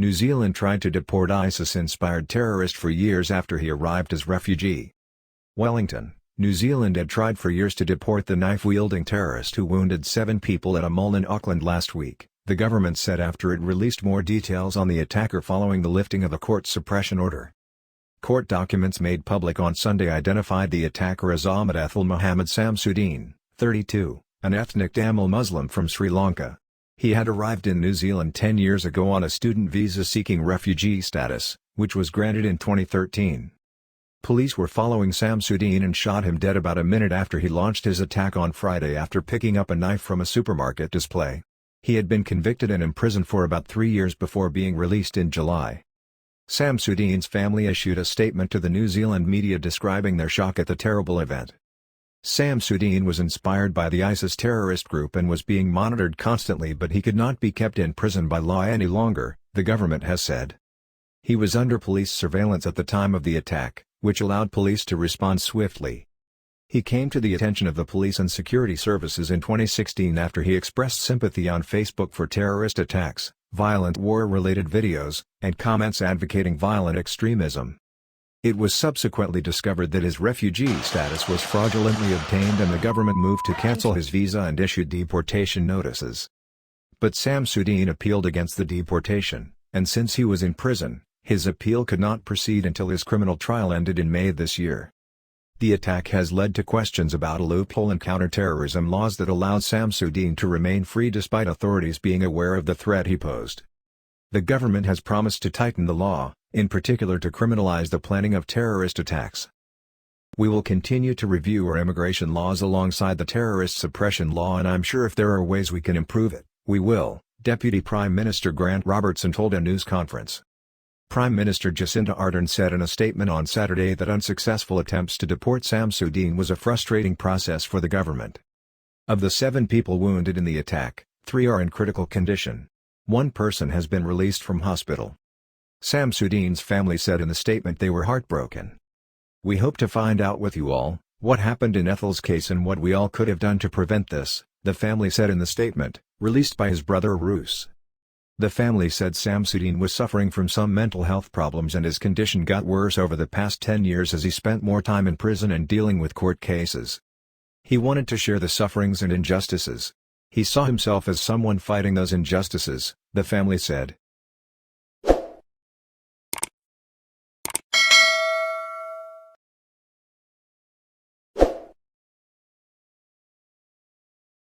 New Zealand tried to deport ISIS-inspired terrorist for years after he arrived as refugee. Wellington, New Zealand had tried for years to deport the knife-wielding terrorist who wounded 7 people at a mall in Auckland last week, the government said after it released more details on the attacker following the lifting of a court suppression order. Court documents made public on Sunday identified the attacker as Ahmed Ethel Mohammed Samsudeen, 32, an ethnic Tamil Muslim from Sri Lanka. He had arrived in New Zealand 10 years ago on a student visa seeking refugee status, which was granted in 2013. Police were following Samsudeen and shot him dead about a minute after he launched his attack on Friday after picking up a knife from a supermarket display. He had been convicted and imprisoned for about 3 years before being released in July. Samsudeen's family issued a statement to the New Zealand media describing their shock at the terrible event. Samsudeen was inspired by the ISIS terrorist group and was being monitored constantly, but he could not be kept in prison by law any longer, the government has said. He was under police surveillance at the time of the attack, which allowed police to respond swiftly. He came to the attention of the police and security services in 2016 after he expressed sympathy on Facebook for terrorist attacks, violent war-related videos, and comments advocating violent extremism. It was subsequently discovered that his refugee status was fraudulently obtained and the government moved to cancel his visa and issued deportation notices. But Samsudeen appealed against the deportation, and since he was in prison, his appeal could not proceed until his criminal trial ended in May this year. The attack has led to questions about a loophole in counterterrorism laws that allowed Samsudeen to remain free despite authorities being aware of the threat he posed. The government has promised to tighten the law, in particular to criminalize the planning of terrorist attacks. We will continue to review our immigration laws alongside the terrorist suppression law, and I'm sure if there are ways we can improve it, we will, Deputy Prime Minister Grant Robertson told a news conference. Prime Minister Jacinda Ardern said in a statement on Saturday that unsuccessful attempts to deport Samsudeen was a frustrating process for the government. Of the 7 people wounded in the attack, 3 are in critical condition. 1 person has been released from hospital. Samsudeen's family said in the statement they were heartbroken. "We hope to find out with you all what happened in Ethel's case and what we all could have done to prevent this," the family said in the statement, released by his brother Roos. The family said Samsudeen was suffering from some mental health problems and his condition got worse over the past 10 years as he spent more time in prison and dealing with court cases. He wanted to share the sufferings and injustices. He saw himself as someone fighting those injustices, the family said.